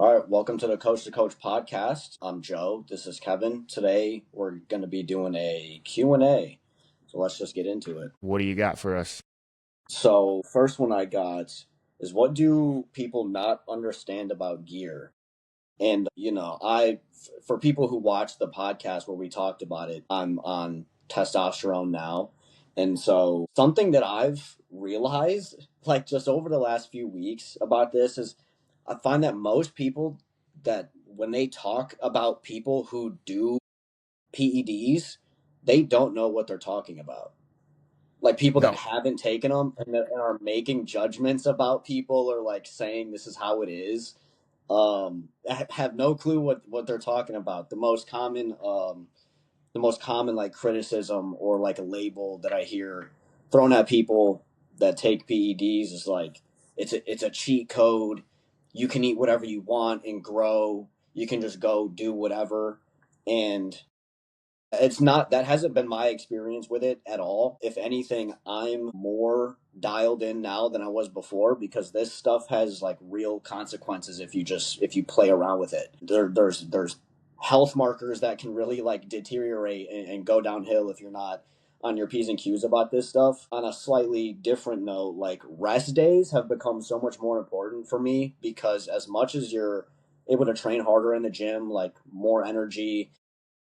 All right, welcome to the Coach to Coach podcast. I'm Joe. This is Kevin. Today we're going to be doing a Q&A. So let's just get into it. What do you got for us? So, first one I got is, what do people not understand about gear? And for people who watched the podcast where we talked about it, I'm on testosterone now. And so something that I've realized like just over the last few weeks about this is I find that most people, that when they talk about people who do PEDs, they don't know what they're talking about. Like people that No. haven't taken them and are making judgments about people, or like saying this is how it is, have no clue what they're talking about. The most common like criticism or like a label that I hear thrown at people that take PEDs is like it's a cheat code. You can eat whatever you want and grow. You can just go do whatever. And it's not, that hasn't been my experience with it at all. If anything, I'm more dialed in now than I was before, because this stuff has like real consequences if you play around with it. There's health markers that can really like deteriorate and go downhill if you're not on your P's and Q's about this stuff. On a slightly different note, like rest days have become so much more important for me, because as much as you're able to train harder in the gym, like more energy,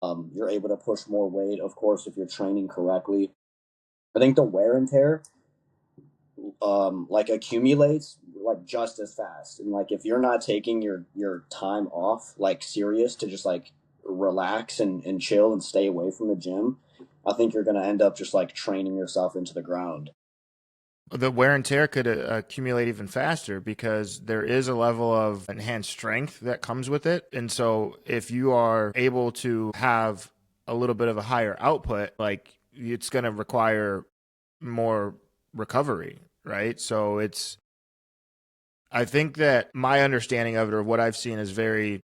you're able to push more weight, of course, if you're training correctly. I think the wear and tear like accumulates like just as fast. And like if you're not taking your time off like serious to just like relax and chill and stay away from the gym, I think you're gonna end up just like training yourself into the ground. The wear and tear could accumulate even faster because there is a level of enhanced strength that comes with it. And so if you are able to have a little bit of a higher output, like it's going to require more recovery, right? I think that my understanding of it, or what I've seen, is very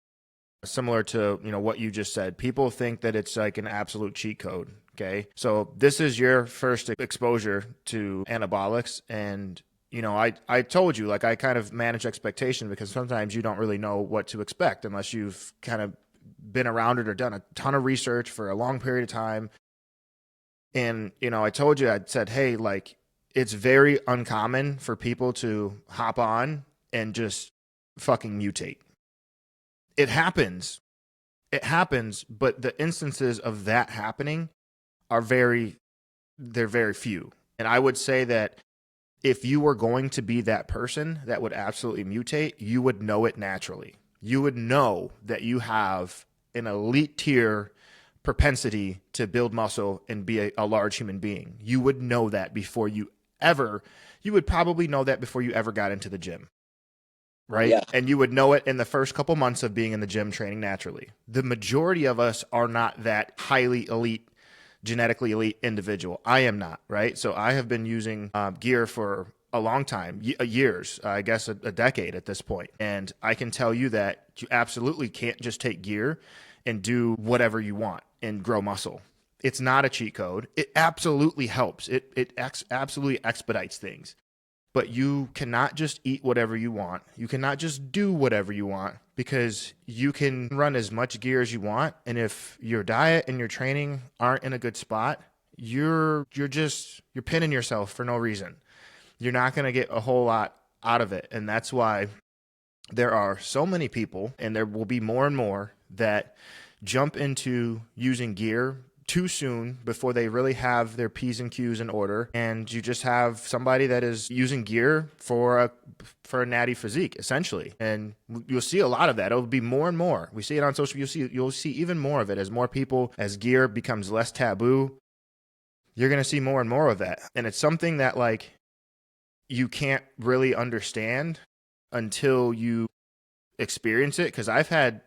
similar to, what you just said. People think that it's like an absolute cheat code. Okay. So this is your first exposure to anabolics. And, I told you, like, I kind of manage expectation because sometimes you don't really know what to expect unless you've kind of been around it or done a ton of research for a long period of time. And, I told you, I said, hey, like, it's very uncommon for people to hop on and just fucking mutate. It happens. It happens, but the instances of that happening are they're very few. And I would say that if you were going to be that person that would absolutely mutate, you would know it naturally. You would know that you have an elite tier propensity to build muscle and be a large human being. You would know that you would probably know that before you ever got into the gym. Right? Yeah. And you would know it in the first couple months of being in the gym training naturally. The majority of us are not that highly elite, genetically elite individual. I am not, right? So I have been using gear for a long time, years, I guess a decade at this point. And I can tell you that you absolutely can't just take gear and do whatever you want and grow muscle. It's not a cheat code. It absolutely helps. It absolutely expedites things. But you cannot just eat whatever you want. You cannot just do whatever you want, because you can run as much gear as you want. And if your diet and your training aren't in a good spot, you're pinning yourself for no reason. You're not going to get a whole lot out of it. And that's why there are so many people, and there will be more and more, that jump into using gear too soon before they really have their P's and Q's in order. And you just have somebody that is using gear for a natty physique, essentially. And you'll see a lot of that. It'll be more and more. We see it on social. You'll see even more of it as gear becomes less taboo. You're going to see more and more of that. And it's something that like you can't really understand until you experience it. Because I've had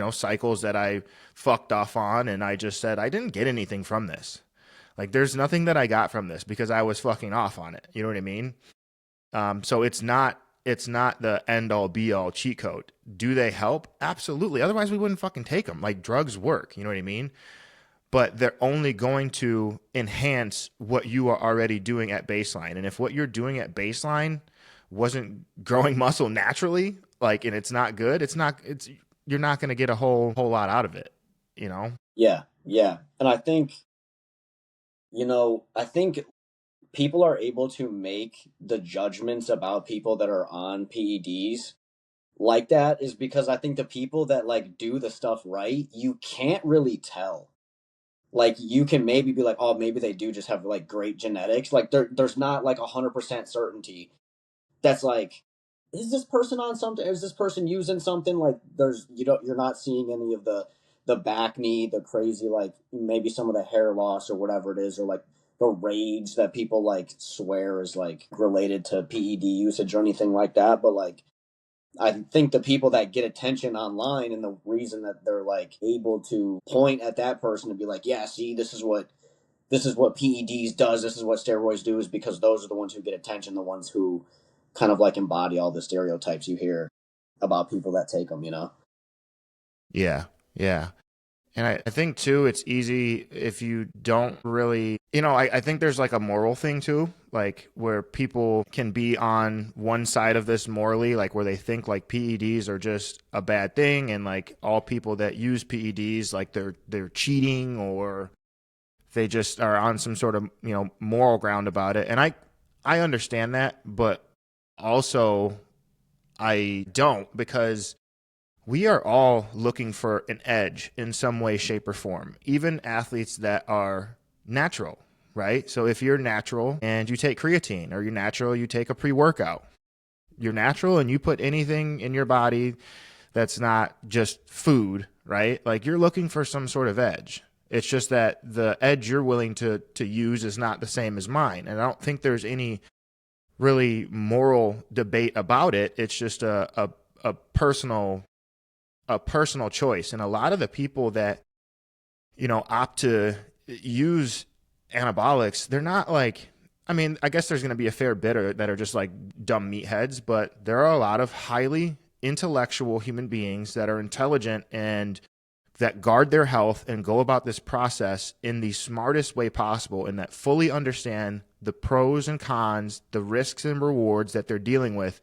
cycles that I fucked off on, and I just said, I didn't get anything from this. Like, there's nothing that I got from this because I was fucking off on it. You know what I mean? So it's not the end all be all cheat code. Do they help? Absolutely. Otherwise we wouldn't fucking take them. Like, drugs work. You know what I mean? But they're only going to enhance what you are already doing at baseline. And if what you're doing at baseline wasn't growing muscle naturally, like, and it's not good, it's you're not going to get a whole lot out of it, you know? Yeah, yeah. And I think, I think people are able to make the judgments about people that are on PEDs like that is because I think the people that like do the stuff right, you can't really tell. Like you can maybe be like, oh, maybe they do just have like great genetics. Like there's not like 100% certainty. That's like, is this person on something? Is this person using something? Like you're not seeing any of the back knee, the crazy like maybe some of the hair loss or whatever it is, or like the rage that people like swear is like related to PED usage or anything like that. But like I think the people that get attention online and the reason that they're like able to point at that person and be like, yeah, see, this is what PEDs does, this is what steroids do, is because those are the ones who get attention, the ones who kind of like embody all the stereotypes you hear about people that take them. Yeah. Yeah. And I think too, it's easy if you don't really, I think there's like a moral thing too, like where people can be on one side of this morally, like where they think like PEDs are just a bad thing, and like all people that use PEDs, like they're cheating, or they just are on some sort of, moral ground about it. And I understand that, but also I don't, because we are all looking for an edge in some way, shape, or form, even athletes that are natural, right? So if you're natural and you take creatine, or you're natural, you take a pre workout, you're natural and you put anything in your body that's not just food, right? Like you're looking for some sort of edge. It's just that the edge you're willing to use is not the same as mine. And I don't think there's any really moral debate about it. It's just a personal choice. And a lot of the people that, opt to use anabolics, they're not like, I mean, I guess there's going to be a fair bit that are just like dumb meatheads, but there are a lot of highly intellectual human beings that are intelligent and that guard their health and go about this process in the smartest way possible, and that fully understand the pros and cons, the risks and rewards that they're dealing with,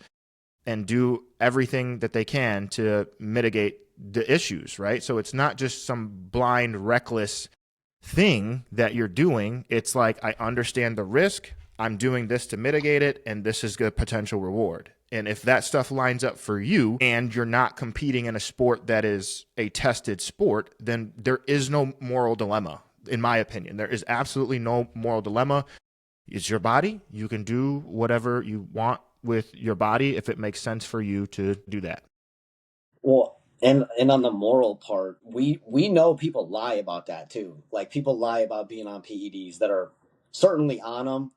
and do everything that they can to mitigate the issues, right? So it's not just some blind, reckless thing that you're doing. It's like, I understand the risk, I'm doing this to mitigate it, and this is the potential reward. And if that stuff lines up for you and you're not competing in a sport that is a tested sport, then there is no moral dilemma, in my opinion. There is absolutely no moral dilemma. It's your body. You can do whatever you want with your body if it makes sense for you to do that. Well, and on the moral part, we know people lie about that too. Like people lie about being on PEDs that are certainly on them,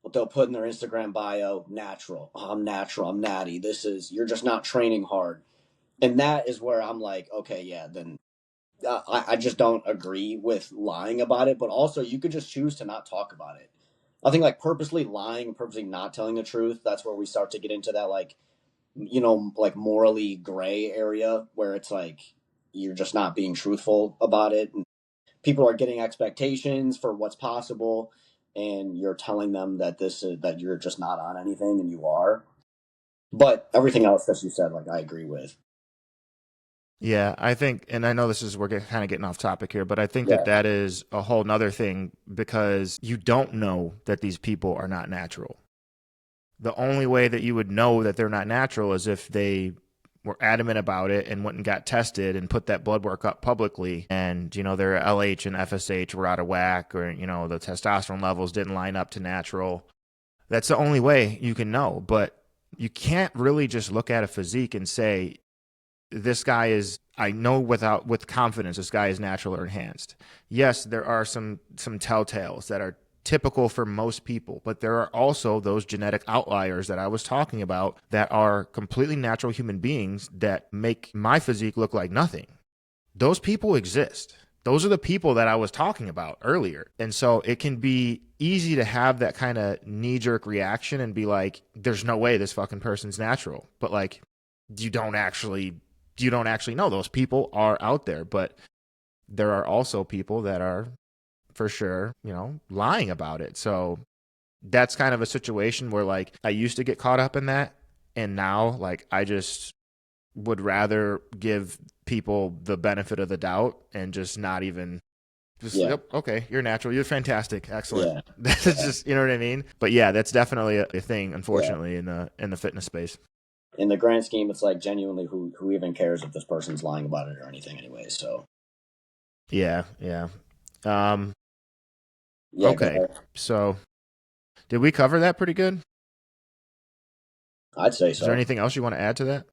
but they'll put in their Instagram bio, natural. Oh, I'm natural. I'm natty. You're just not training hard. And that is where I'm like, okay, yeah, then I just don't agree with lying about it. But also, you could just choose to not talk about it. I think like purposely lying, purposely not telling the truth, that's where we start to get into that like like morally gray area where it's like you're just not being truthful about it. And people are getting expectations for what's possible, and you're telling them that that you're just not on anything, and you are. But everything else that you said, like I agree with. Yeah, I think, and I know we're kind of getting off topic here, but I think that Yeah. that is a whole nother thing, because you don't know that these people are not natural. The only way that you would know that they're not natural is if they were adamant about it and went and got tested and put that blood work up publicly, and their LH and FSH were out of whack, or the testosterone levels didn't line up to natural. That's the only way you can know. But you can't really just look at a physique and say, this guy is, I know with confidence, this guy is natural or enhanced. Yes, there are some telltales that are typical for most people, but there are also those genetic outliers that I was talking about that are completely natural human beings that make my physique look like nothing. Those people exist. Those are the people that I was talking about earlier. And so it can be easy to have that kind of knee-jerk reaction and be like, there's no way this fucking person's natural. But like, you don't actually know. Those people are out there. But there are also people that are for sure, lying about it. So that's kind of a situation where like I used to get caught up in that, and now like I just would rather give people the benefit of the doubt and just not even just, Yeah, yep, okay, you're natural, you're fantastic, excellent. yeah, That's yeah, just, you know what I mean? But yeah, that's definitely a thing, yeah. unfortunately, in the fitness space. In the grand scheme, it's like genuinely who even cares if this person's lying about it or anything, anyway. So Yeah, yeah. Um, yeah, go okay, ahead. so did we cover that pretty good? I'd say Is there so. anything else you want to add to that?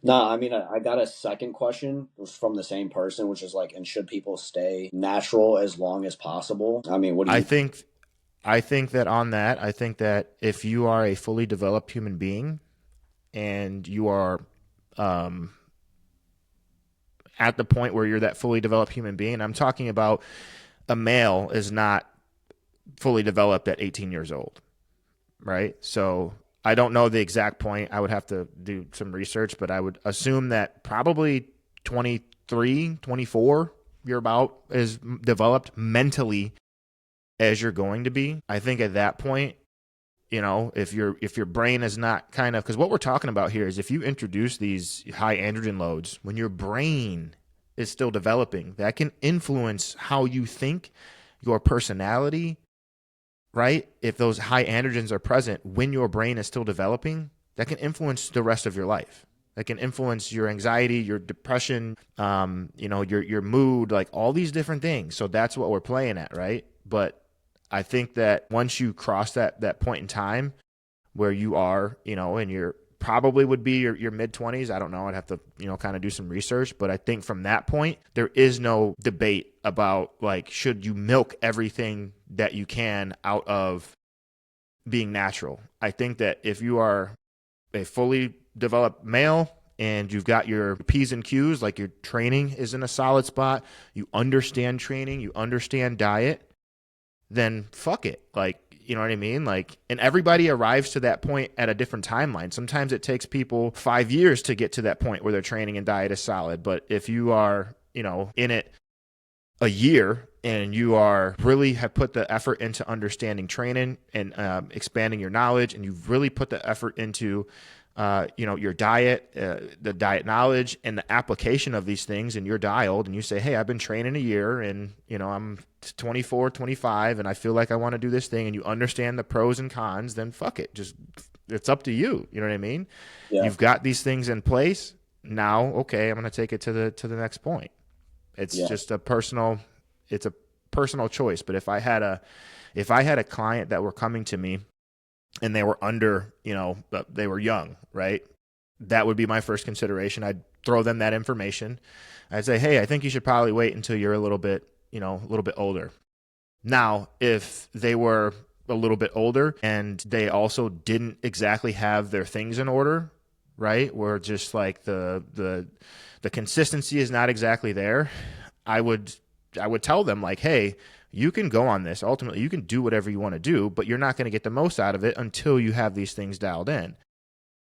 No, I mean, I got a second question. It was from the same person, which is like, and should people stay natural as long as possible? I mean, what do I you? think I think that on that, I think that if you are a fully developed human being and you are um, at the point where you're that fully developed human being, I'm talking about a male is not fully developed at 18 years old, right? So I don't know the exact point. I would have to do some research, but I would assume that probably 23, 24, you're about as developed mentally as you're going to be. I think at that point, you know, if your brain is not kind of, because what we're talking about here is if you introduce these high androgen loads when your brain is still developing, that can influence how you think, your personality, right? If those high androgens are present when your brain is still developing, that can influence the rest of your life. That can influence your anxiety, your depression, you know, your mood, like all these different things. So that's what we're playing at, right? But I think that once you cross that point in time where you are, you know, and you're probably would be your mid 20s. I don't know. I'd have to, you know, kind of do some research. But I think from that point, there is no debate about like, should you milk everything that you can out of being natural? I think that if you are a fully developed male and you've got your P's and Q's, like your training is in a solid spot, you understand training, you understand diet, then fuck it. Like, you know what I mean? Like, and everybody arrives to that point at a different timeline. Sometimes it takes people 5 years to get to that point where their training and diet is solid. But if you are, you know, in it a year and you are really have put the effort into understanding training and expanding your knowledge, and you've really put the effort into you know, your diet, the diet knowledge and the application of these things, and you're dialed and you say, hey, I've been training a year and, you know, I'm 24, 25 and I feel like I want to do this thing, and you understand the pros and cons, then fuck it. Just, it's up to you. You know what I mean? Yeah, You've got these things in place. Now, okay, I'm going to take it to the next point. It's yeah, just a personal, it's a personal choice. But if I had a client that were coming to me and they were under, you know, they were young, right? That would be my first consideration. I'd throw them that information. I'd say, hey, I think you should probably wait until you're a little bit, you know, a little bit older. Now, if they were a little bit older and they also didn't exactly have their things in order, right? Where just like the consistency is not exactly there, I would I would tell them like, hey, you can go on this. Ultimately, you can do whatever you want to do, but you're not going to get the most out of it until you have these things dialed in.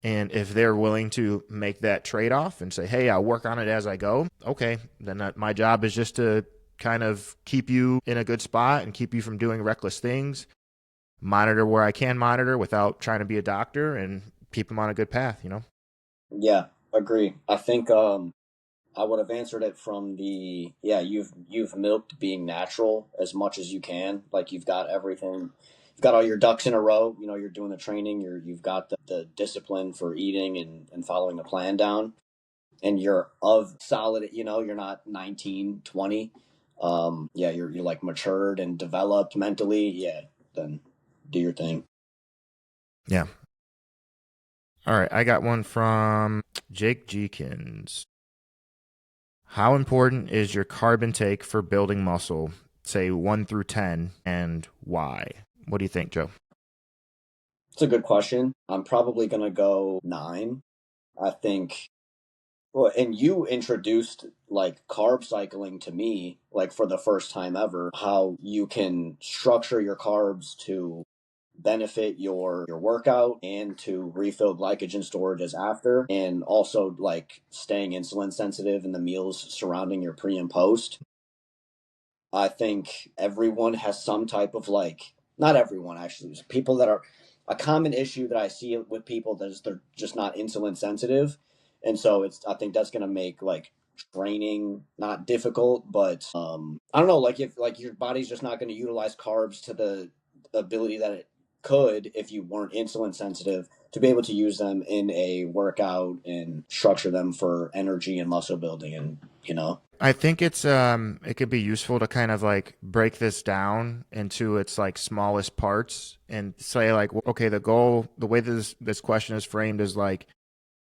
And if they're willing to make that trade off and say, hey, I'll work on it as I go, okay, then my job is just to kind of keep you in a good spot and keep you from doing reckless things, monitor where I can monitor without trying to be a doctor, and keep them on a good path, you know? yeah. Agree. I think I would have answered it from the yeah. You've milked being natural as much as you can. Like you've got everything. You've got all your ducks in a row. You know, you're doing the training. You've got the discipline for eating and following a plan down, and you're of solid, you know, you're not 19, 20. Yeah, you're like matured and developed mentally. Yeah, then do your thing. Yeah. All right. I got one from Jake Jeekins. How important is your carb intake for building muscle? Say 1 through 10, and why? What do you think, Joe? It's a good question. I'm probably gonna go 9. I think. Well, and you introduced like carb cycling to me, like for the first time ever, how you can structure your carbs to benefit your workout and to refill glycogen storages after, and also like staying insulin sensitive in the meals surrounding your pre and post. I think everyone has some type of like, not everyone actually, people that are a common issue that I see with people that is they're just not insulin sensitive, And so I think that's going to make like training not difficult, but I don't know, like if like your body's just not going to utilize carbs to the ability that it could if you weren't insulin sensitive to be able to use them in a workout and structure them for energy and muscle building, and I think it could be useful to kind of like break this down into its like smallest parts and say like, okay, the way this question is framed is like,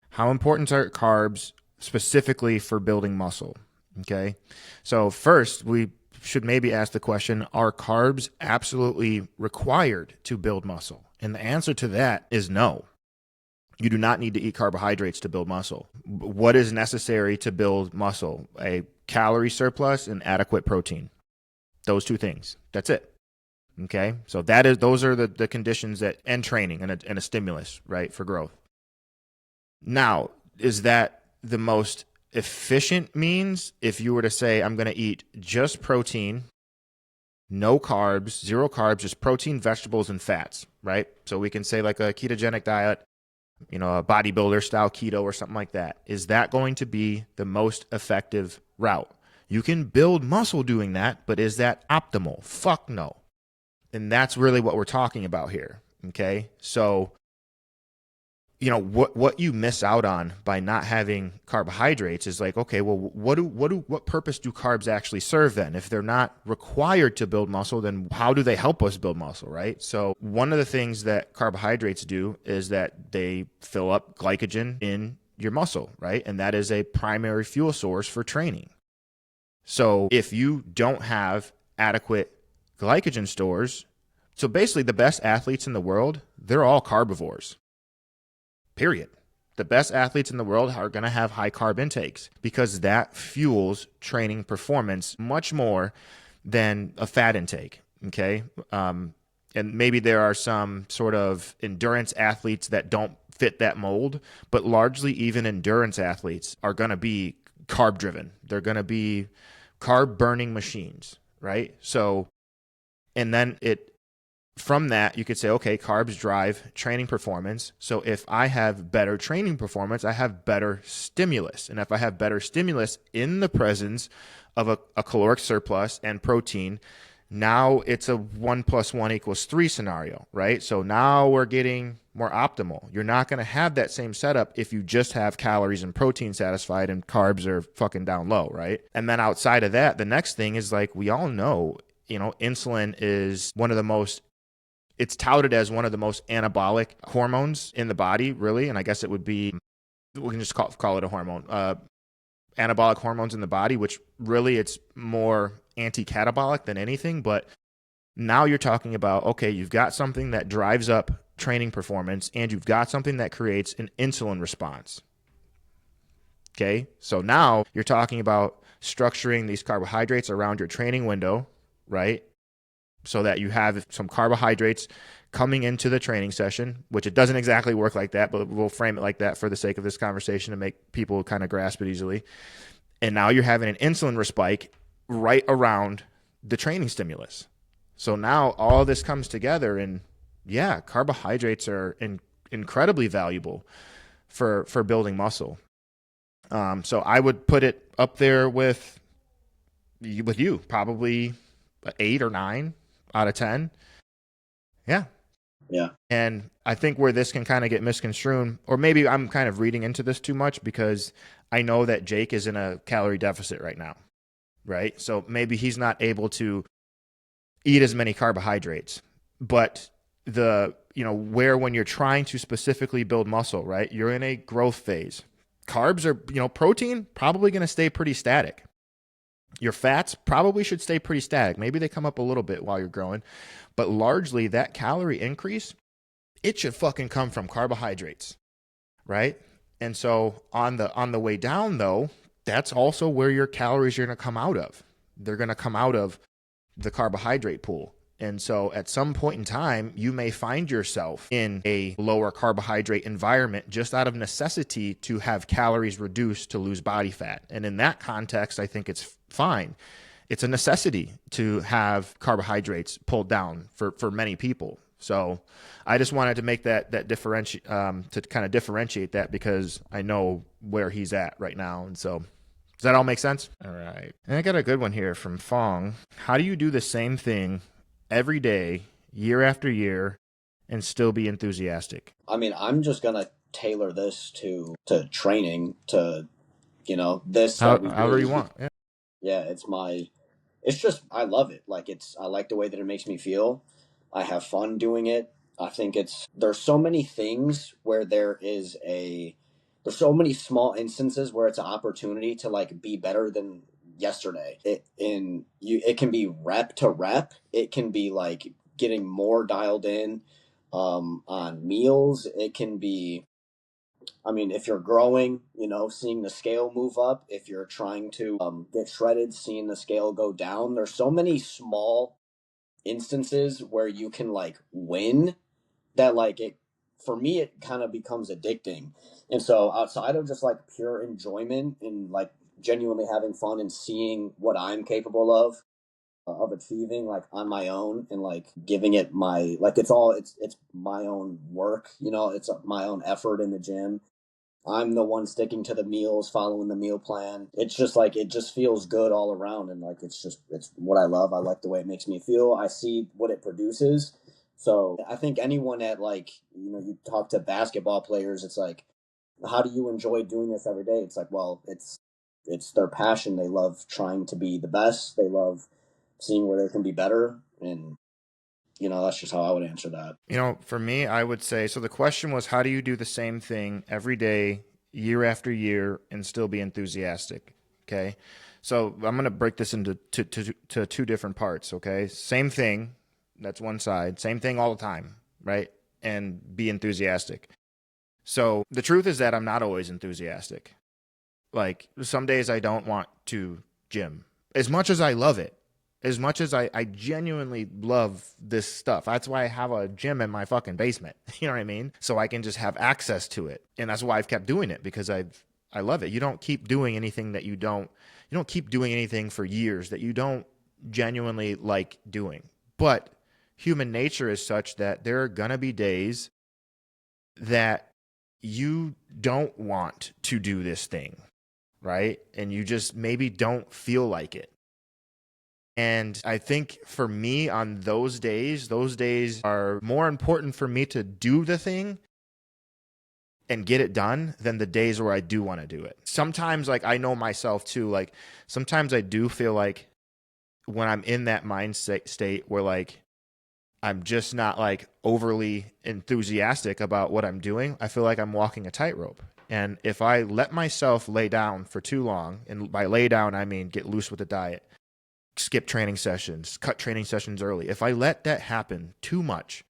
how important are carbs specifically for building muscle? Okay. So first we should maybe ask the question, are carbs absolutely required to build muscle? And the answer to that is no. You do not need to eat carbohydrates to build muscle. What is necessary to build muscle? A calorie surplus and adequate protein. Those two things. That's it. Okay. So those are the conditions that and training and a stimulus, right, for growth. Now, is that the most efficient means? If you were to say, I'm going to eat just protein, no carbs, zero carbs, just protein, vegetables, and fats, right? So we can say like a ketogenic diet, a bodybuilder style keto or something like that. Is that going to be the most effective route? You can build muscle doing that, but is that optimal? Fuck no. And that's really what we're talking about here. Okay. So, what you miss out on by not having carbohydrates is like, okay, well, what purpose do carbs actually serve then? If they're not required to build muscle, then how do they help us build muscle, right? So one of the things that carbohydrates do is that they fill up glycogen in your muscle, right? And that is a primary fuel source for training. So if you don't have adequate glycogen stores, so basically the best athletes in the world, they're all carbivores. Period. The best athletes in the world are going to have high carb intakes because that fuels training performance much more than a fat intake. Okay. And maybe there are some sort of endurance athletes that don't fit that mold, but largely even endurance athletes are going to be carb driven. They're going to be carb burning machines. Right. So, and then from that, you could say, okay, carbs drive training performance. So if I have better training performance, I have better stimulus. And if I have better stimulus in the presence of a caloric surplus and protein, now it's a 1 + 1 = 3 scenario, right? So now we're getting more optimal. You're not going to have that same setup if you just have calories and protein satisfied and carbs are fucking down low, right? And then outside of that, the next thing is like, we all know, insulin is it's touted as one of the most anabolic hormones in the body, really. And I guess it would be, we can just call it a hormone. Anabolic hormones in the body, which really it's more anti-catabolic than anything. But now you're talking about, okay, you've got something that drives up training performance and you've got something that creates an insulin response. Okay, so now you're talking about structuring these carbohydrates around your training window, right? So that you have some carbohydrates coming into the training session, which it doesn't exactly work like that, but we'll frame it like that for the sake of this conversation to make people kind of grasp it easily. And now you're having an insulin spike right around the training stimulus. So now all this comes together, and yeah, carbohydrates are incredibly valuable for building muscle. So I would put it up there with you, probably 8 or 9 out of 10. Yeah. Yeah. And I think where this can kind of get misconstrued, or maybe I'm kind of reading into this too much because I know that Jake is in a calorie deficit right now, right? So maybe he's not able to eat as many carbohydrates, but where when you're trying to specifically build muscle, right? You're in a growth phase. Carbs are, protein probably going to stay pretty static. Your fats probably should stay pretty static. Maybe they come up a little bit while you're growing, but largely that calorie increase, it should fucking come from carbohydrates, right? And so on the way down though, that's also where your calories are going to come out of. They're going to come out of the carbohydrate pool. And so at some point in time, you may find yourself in a lower carbohydrate environment just out of necessity to have calories reduced to lose body fat. And in that context, I think it's fine. It's a necessity to have carbohydrates pulled down for many people. So I just wanted to make that differentiate to kind of differentiate that because I know where he's at right now. And so does that all make sense? All right. And I got a good one here from Fong. How do you do the same thing every day, year after year, and still be enthusiastic? I mean, I'm just gonna tailor this to training to, this every However you day. want. Yeah. Yeah, it's just I love it. Like I like the way that it makes me feel. I have fun doing it. I think there's so many things where there's so many small instances where it's an opportunity to like be better than yesterday. It can be rep to rep. It can be like getting more dialed in on meals. It can be, I mean, if you're growing, seeing the scale move up. If you're trying to get shredded, seeing the scale go down. There's so many small instances where you can like win that like it for me it kind of becomes addicting. And so outside of just like pure enjoyment and like genuinely having fun and seeing what I'm capable of achieving like on my own and like giving it my like it's my own work, it's my own effort in the gym. I'm the one sticking to the meals, following the meal plan. It's just like it just feels good all around, and like it's what I love. I like the way it makes me feel. I see what it produces. So I think anyone at like you talk to basketball players, it's like, how do you enjoy doing this every day? It's like, well, it's their passion. They love trying to be the best. They love seeing where they can be better, and that's just how I would answer that. For me, I would say so. The question was, how do you do the same thing every day, year after year, and still be enthusiastic? Okay. So I'm going to break this into to two different parts. Okay. Same thing. That's one side. Same thing all the time. Right. And be enthusiastic. So the truth is that I'm not always enthusiastic. Like some days I don't want to gym as much as I love it, as much as I genuinely love this stuff. That's why I have a gym in my fucking basement. You know what I mean? So I can just have access to it. And that's why I've kept doing it because I love it. You don't keep doing anything that you don't keep doing anything for years that you don't genuinely like doing. But human nature is such that there are going to be days that you don't want to do this thing, right? And you just maybe don't feel like it. And I think for me on those days are more important for me to do the thing and get it done than the days where I do want to do it. Sometimes like I know myself too, like sometimes I do feel like when I'm in that mindset state where like I'm just not like overly enthusiastic about what I'm doing, I feel like I'm walking a tightrope. And if I let myself lay down for too long, and by lay down, I mean get loose with the diet, skip training sessions, cut training sessions early. If I let that happen too much,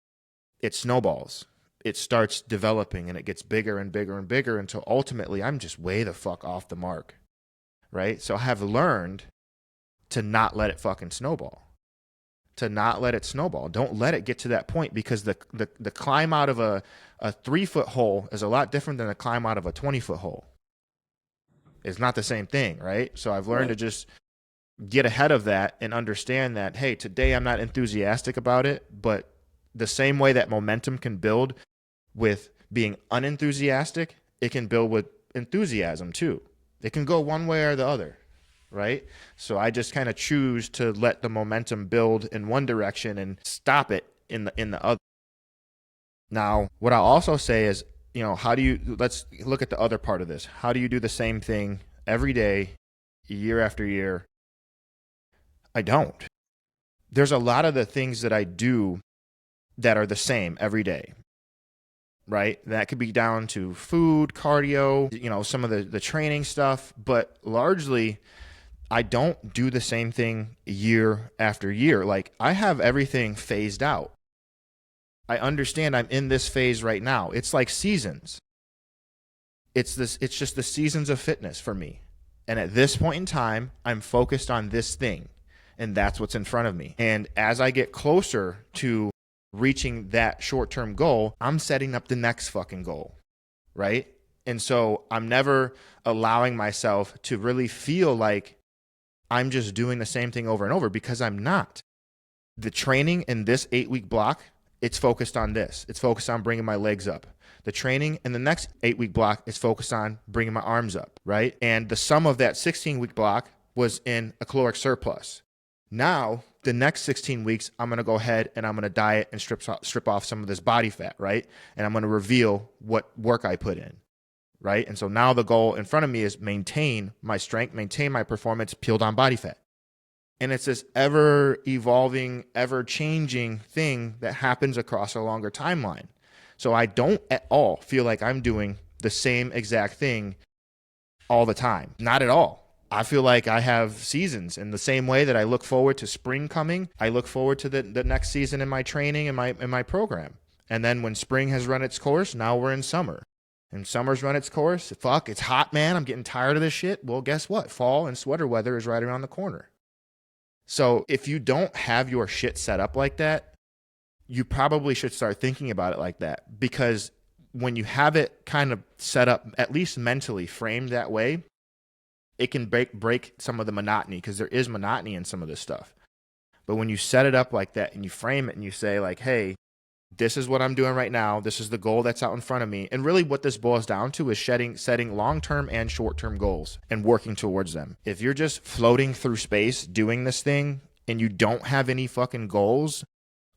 it snowballs. It starts developing and it gets bigger and bigger and bigger until ultimately I'm just way the fuck off the mark, right? So I have learned to not let it fucking snowball. To not let it snowball. Don't let it get to that point because the climb out of a 3-foot hole is a lot different than the climb out of a 20-foot hole. It's not the same thing, right? So I've learned to just get ahead of that and understand that, hey, today I'm not enthusiastic about it, but the same way that momentum can build with being unenthusiastic, it can build with enthusiasm too. It can go one way or the other, right? So I just kind of choose to let the momentum build in one direction and stop it in the other. Now, what I'll also say is, let's look at the other part of this. How do you do the same thing every day, year after year? I don't. There's a lot of the things that I do that are the same every day, right? That could be down to food, cardio, some of the training stuff, but largely I don't do the same thing year after year. Like I have everything phased out. I understand I'm in this phase right now. It's like seasons. It's just the seasons of fitness for me. And at this point in time, I'm focused on this thing. And that's what's in front of me. And as I get closer to reaching that short-term goal, I'm setting up the next fucking goal, right? And so I'm never allowing myself to really feel like I'm just doing the same thing over and over because I'm not. The training in this 8-week block it's focused on this. It's focused on bringing my legs up. The training in the next 8-week block is focused on bringing my arms up, right? And the sum of that 16-week block was in a caloric surplus. Now, the next 16 weeks, I'm going to go ahead and I'm going to diet and strip off some of this body fat, right? And I'm going to reveal what work I put in, right? And so now the goal in front of me is maintain my strength, maintain my performance, peeled on body fat. And it's this ever evolving, ever changing thing that happens across a longer timeline. So I don't at all feel like I'm doing the same exact thing all the time. Not at all. I feel like I have seasons in the same way that I look forward to spring coming. I look forward to the next season in my training and my program. And then when spring has run its course, now we're in summer. And summer's run its course. Fuck, it's hot, man. I'm getting tired of this shit. Well, guess what? Fall and sweater weather is right around the corner. So if you don't have your shit set up like that, you probably should start thinking about it like that. Because when you have it kind of set up, at least mentally framed that way, it can break some of the monotony, because there is monotony in some of this stuff. But when you set it up like that and you frame it and you say like, hey, this is what I'm doing right now. This is the goal that's out in front of me. And really what this boils down to is setting long-term and short-term goals and working towards them. If you're just floating through space doing this thing and you don't have any fucking goals,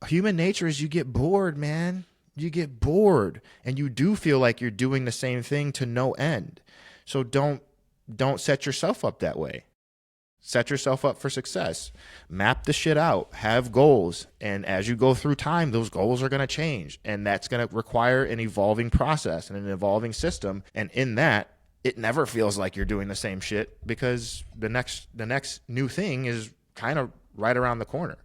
human nature is you get bored, man. You get bored and you do feel like you're doing the same thing to no end. So don't set yourself up that way. Set yourself up for success. Map the shit out. Have goals. And as you go through time, those goals are going to change. And that's going to require an evolving process and an evolving system. And in that, it never feels like you're doing the same shit, because the next new thing is kind of right around the corner.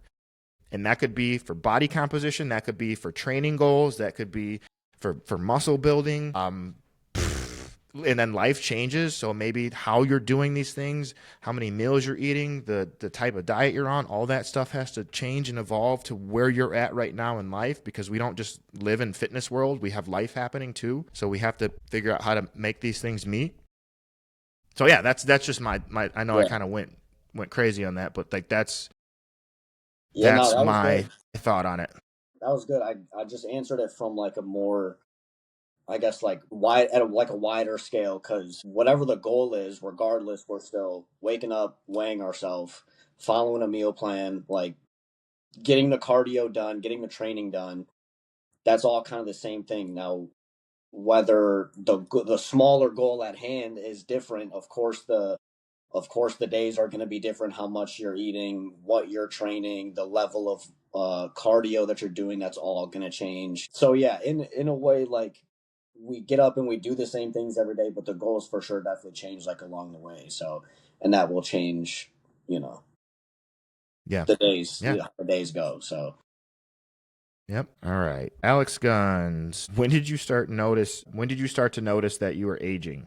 And that could be for body composition. That could be for training goals. That could be for muscle building. And then life changes. So maybe how you're doing these things, how many meals you're eating, the type of diet you're on, all that stuff has to change and evolve to where you're at right now in life, because we don't just live in fitness world. We have life happening too. So we have to figure out how to make these things meet. So yeah, that's just my I know I kind of went crazy on that, but like that's That was my good. thought on it. That was good. I just answered it from like a more, I guess, like wide at like a wider scale, because whatever the goal is, regardless, we're still waking up, weighing ourselves, following a meal plan, like getting the cardio done, getting the training done. That's all kind of the same thing. Now, whether the smaller goal at hand is different, of course the days are going to be different. How much you're eating, what you're training, the level of cardio that you're doing, that's all going to change. So yeah, in a way, like we get up and we do the same things every day, but the goals for sure definitely change like along the way. So, and that will change, you know, Yeah. the days go. So Yep. All right. Alex Guns, when did you start to notice that you were aging?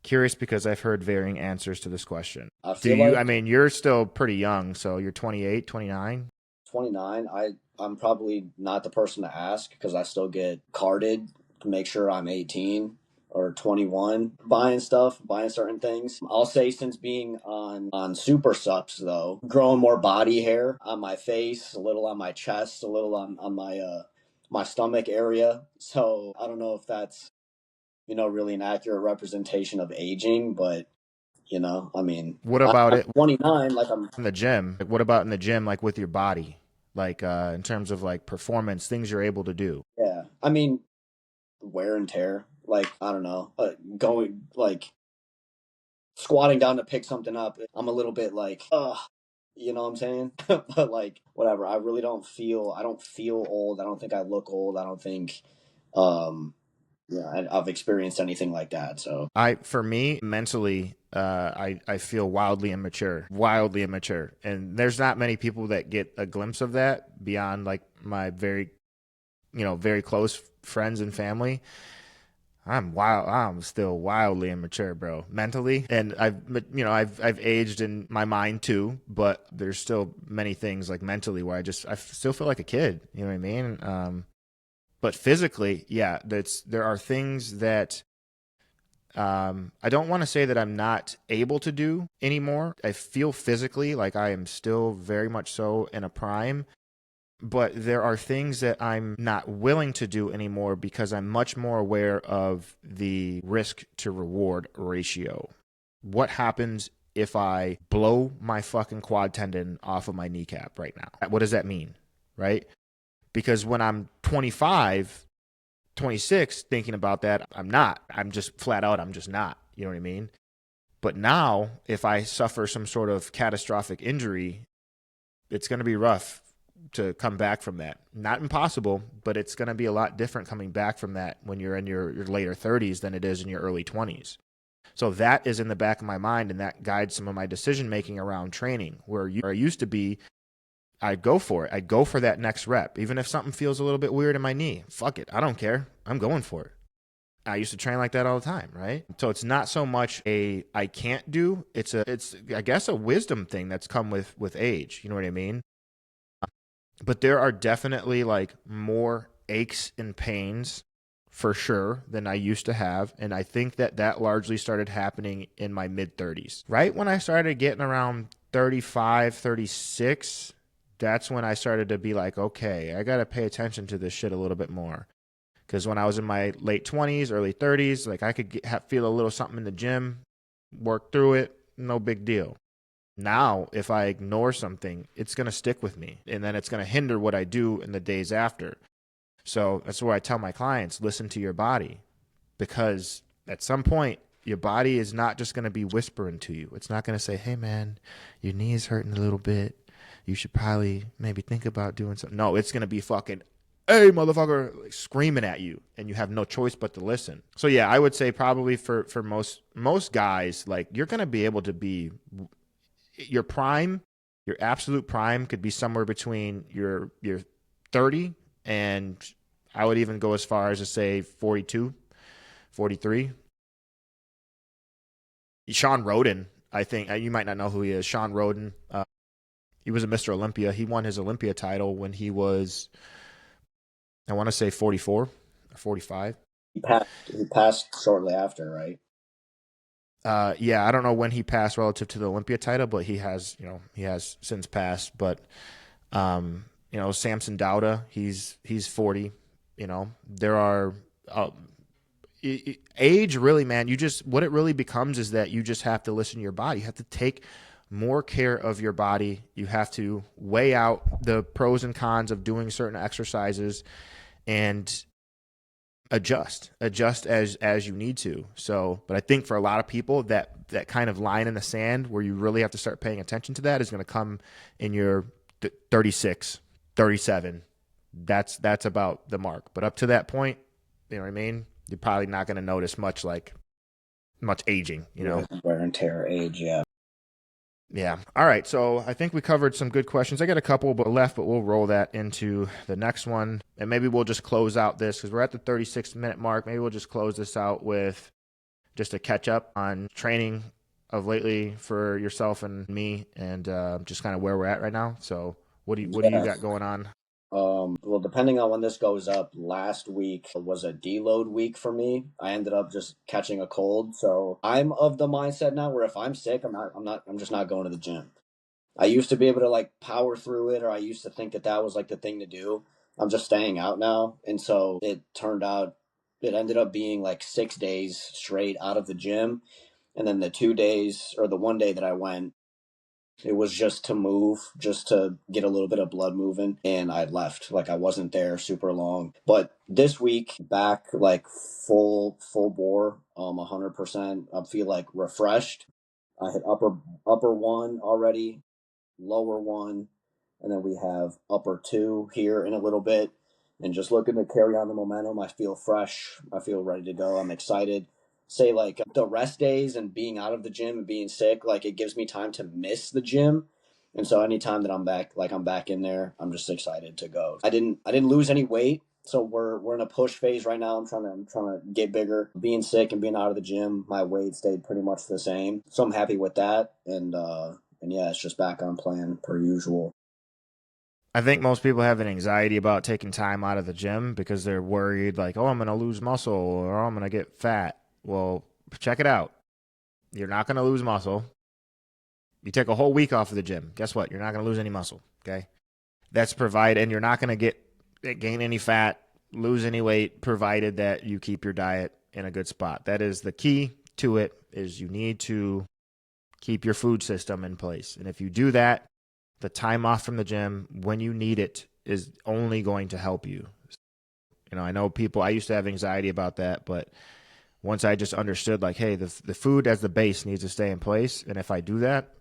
Curious, because I've heard varying answers to this question. I feel like I mean, you're still pretty young, so you're 28, 29. 29. I'm probably not the person to ask, because I still get carded to make sure I'm 18 or 21 buying stuff, buying certain things. I'll say since being on super sups though, growing more body hair on my face, a little on my chest, a little on my stomach area. So I don't know if that's, really an accurate representation of aging, but I mean, What about I'm it 29, like I'm. in the gym? Like, what about in the gym, like with your body? Like in terms of like performance, things you're able to do. Yeah, I mean, wear and tear. Like, I don't know, going like squatting down to pick something up. I'm a little bit like, you know what I'm saying? But like, whatever. I don't feel old. I don't think I look old. I don't think, um, I've experienced anything like that. So For me, mentally, I feel wildly immature, and there's not many people that get a glimpse of that beyond like my very, very close friends and family. I'm still wildly immature, bro, mentally. And I've aged in my mind too, but there's still many things like mentally where I still feel like a kid. You know what I mean? But physically, yeah, there are things that I don't want to say that I'm not able to do anymore. I feel physically like I am still very much so in a prime, but there are things that I'm not willing to do anymore because I'm much more aware of the risk to reward ratio. What happens if I blow my fucking quad tendon off of my kneecap right now? What does that mean? Right? Because when I'm 25, 26, thinking about that, I'm not. I'm just flat out, I'm just not. You know what I mean? But now, if I suffer some sort of catastrophic injury, it's going to be rough to come back from that. Not impossible, but it's going to be a lot different coming back from that when you're in your later 30s than it is in your early 20s. So that is in the back of my mind, and that guides some of my decision making around training. Where I used to be, I'd go for it. I'd go for that next rep. Even if something feels a little bit weird in my knee, fuck it. I don't care. I'm going for it. I used to train like that all the time, right? So it's not so much a I can't do. It's I guess a wisdom thing that's come with age. You know what I mean? But there are definitely like more aches and pains for sure than I used to have. And I think that largely started happening in my mid 30s. Right when I started getting around 35, 36, that's when I started to be like, okay, I got to pay attention to this shit a little bit more. Because when I was in my late 20s, early 30s, like I could feel a little something in the gym, work through it, no big deal. Now, if I ignore something, it's going to stick with me, and then it's going to hinder what I do in the days after. So that's where I tell my clients, listen to your body, because at some point, your body is not just going to be whispering to you. It's not going to say, hey, man, your knee is hurting a little bit. You should probably maybe think about doing something. No, it's going to be fucking, hey, motherfucker, like screaming at you, and you have no choice but to listen. So yeah, I would say probably for most guys, like you're going to be able to be your prime, your absolute prime could be somewhere between your 30 and I would even go as far as to say 42, 43. Sean Roden, I think you might not know who he is. Sean Roden, he was a Mr. Olympia. He won his Olympia title when he was, I want to say 44 or 45. He passed shortly after, right? Yeah, I don't know when he passed relative to the Olympia title, but he has since passed. But Samson Dauda, he's 40. There are age really, man. What it really becomes is that you just have to listen to your body. You have to take more care of your body. You have to weigh out the pros and cons of doing certain exercises and adjust as you need to. So, but I think for a lot of people that kind of line in the sand where you really have to start paying attention to that is going to come in your 36, 37. That's about the mark. But up to that point, you know what I mean? You're probably not going to notice much aging, Wear and tear, age, yeah. Yeah. All right. So I think we covered some good questions. I got a couple left, but we'll roll that into the next one. And maybe we'll just close out this because we're at the 36-minute mark. Maybe we'll just close this out with just a catch up on training of lately for yourself and me and just kind of where we're at right now. So what do you got going on? Well, depending on when this goes up, last week was a deload week for me. I ended up just catching a cold, so I'm of the mindset now where if I'm sick, I'm just not going to the gym. I used to be able to like power through it, or I used to think that was like the thing to do. I'm just staying out now, and so it ended up being like 6 days straight out of the gym, and then the 2 days or the one day that I went, it was just to move, just to get a little bit of blood moving, and I left. Like I wasn't there super long. But this week, back like full bore, 100%. I feel like refreshed. I hit upper one already, lower one, and then we have upper two here in a little bit. And just looking to carry on the momentum. I feel fresh. I feel ready to go. I'm excited. Say like the rest days and being out of the gym and being sick, like it gives me time to miss the gym. And so anytime that I'm back in there, I'm just excited to go. I didn't lose any weight. So we're in a push phase right now. I'm trying to get bigger. Being sick and being out of the gym, my weight stayed pretty much the same. So I'm happy with that. And yeah, it's just back on plan per usual. I think most people have an anxiety about taking time out of the gym because they're worried like, oh, I'm going to lose muscle or I'm going to get fat. Well, check it out. You're not going to lose muscle. You take a whole week off of the gym. Guess what? You're not going to lose any muscle. Okay. That's provided, and you're not going to gain any fat, lose any weight, provided that you keep your diet in a good spot. That is the key to it, is you need to keep your food system in place. And if you do that, the time off from the gym when you need it is only going to help you. I know I used to have anxiety about that, but once I just understood, like, hey, the food as the base needs to stay in place. And if I do that,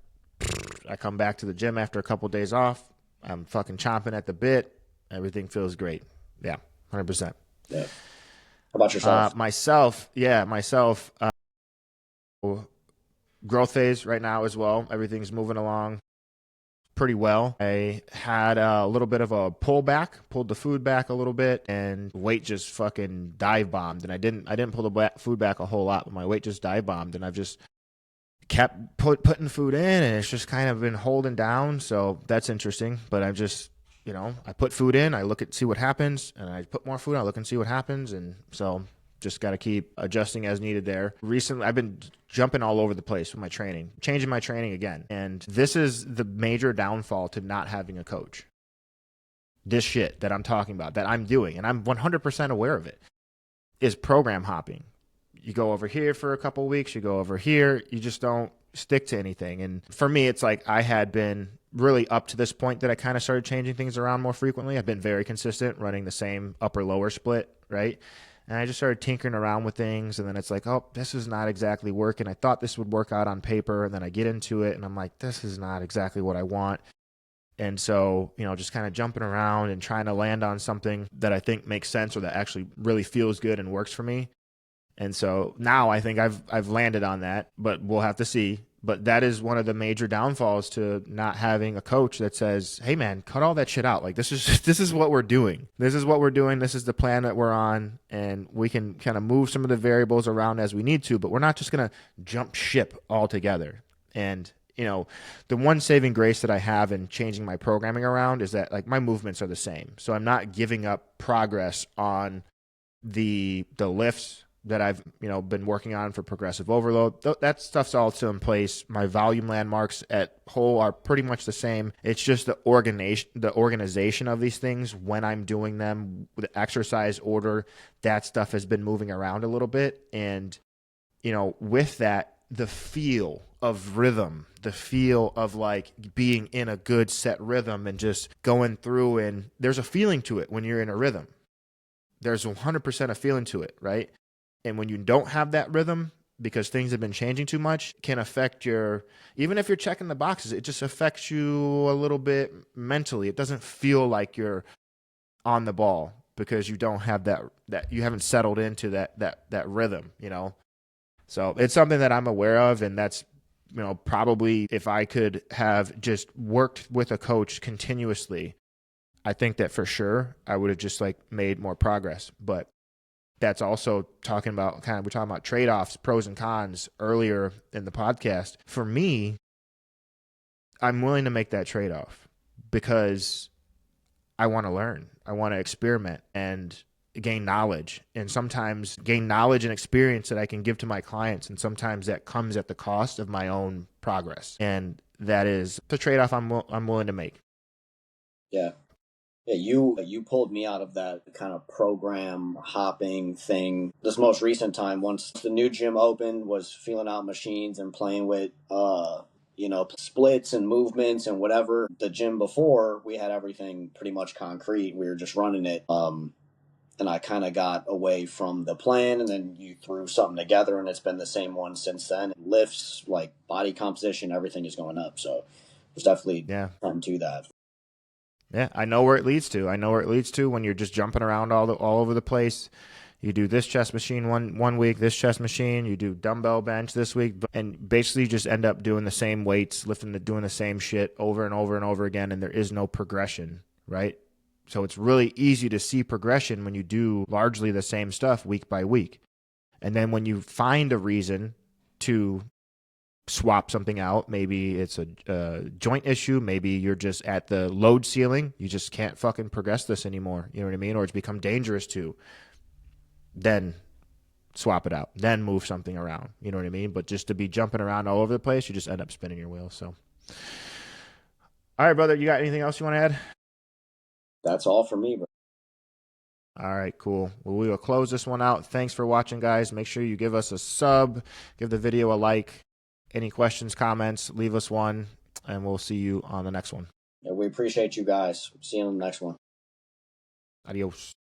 I come back to the gym after a couple of days off. I'm fucking chomping at the bit. Everything feels great. Yeah, 100%. Yeah. How about yourself? Myself. Growth phase right now as well. Everything's moving along pretty well. I had a little bit of a pulled the food back a little bit, and weight just fucking dive bombed. And I didn't pull the food back a whole lot, but my weight just dive bombed, and I've just kept putting food in, and it's just kind of been holding down. So that's interesting. But I've just, I put food in, I see what happens, and I put more food, I look and see what happens. And so just got to keep adjusting as needed there. Recently, I've been jumping all over the place with my training, changing my training again. And this is the major downfall to not having a coach. This shit that I'm talking about, that I'm doing, and I'm 100% aware of it, is program hopping. You go over here for a couple of weeks, you go over here, you just don't stick to anything. And for me, it's like I had been really up to this point that I kind of started changing things around more frequently. I've been very consistent running the same upper-lower split, right? And I just started tinkering around with things, and then it's like, oh, this is not exactly working. I thought this would work out on paper, and then I get into it, and I'm like, this is not exactly what I want. And so, just kind of jumping around and trying to land on something that I think makes sense or that actually really feels good and works for me. And so now I think I've landed on that, but we'll have to see. But that is one of the major downfalls to not having a coach that says, hey man, cut all that shit out. Like this is what we're doing. This is what we're doing. This is the plan that we're on. And we can kind of move some of the variables around as we need to, but we're not just going to jump ship altogether. And the one saving grace that I have in changing my programming around is that like my movements are the same. So I'm not giving up progress on the lifts that I've been working on for progressive overload. That stuff's all still in place. My volume landmarks at whole are pretty much the same. It's just the organization of these things when I'm doing them, the exercise order, that stuff has been moving around a little bit. And with that, the feel of rhythm, the feel of like being in a good set rhythm and just going through, and there's a feeling to it when you're in a rhythm. There's 100% a feeling to it, right? And when you don't have that rhythm, because things have been changing too much, can affect even if you're checking the boxes, it just affects you a little bit mentally. It doesn't feel like you're on the ball because you don't have that you haven't settled into that rhythm, So it's something that I'm aware of, and that's, probably if I could have just worked with a coach continuously, I think that for sure I would have just like made more progress. But that's also talking about we're talking about trade-offs, pros and cons earlier in the podcast. For me, I'm willing to make that trade-off because I want to learn. I want to experiment and gain knowledge, and sometimes gain knowledge and experience that I can give to my clients. And sometimes that comes at the cost of my own progress. And that is the trade-off I'm willing to make. Yeah. Yeah, you pulled me out of that kind of program hopping thing. This most recent time, once the new gym opened, was feeling out machines and playing with splits and movements and whatever. The gym before, we had everything pretty much concrete. We were just running it. And I kind of got away from the plan, and then you threw something together, and it's been the same one since then. Lifts, like body composition, everything is going up. So there's definitely something to that. Yeah, I know where it leads to. I know where it leads to when you're just jumping around all over the place. You do this chest machine one week, this chest machine, you do dumbbell bench this week, and basically you just end up doing the same weights, doing the same shit over and over and over again, and there is no progression, right? So it's really easy to see progression when you do largely the same stuff week by week. And then when you find a reason to swap something out, maybe it's a joint issue, maybe you're just at the load ceiling, you just can't fucking progress this anymore, you know what I mean, or it's become dangerous to, then swap it out, then move something around, you know what I mean. But just to be jumping around all over the place, you just end up spinning your wheels. So all right, brother, you got anything else you want to add? That's all for me, bro. All right, cool. Well, we will close this one out. Thanks for watching, guys. Make sure you give us a sub, give the video a like. Any questions, comments, leave us one, and we'll see you on the next one. Yeah, we appreciate you guys. See you on the next one. Adios.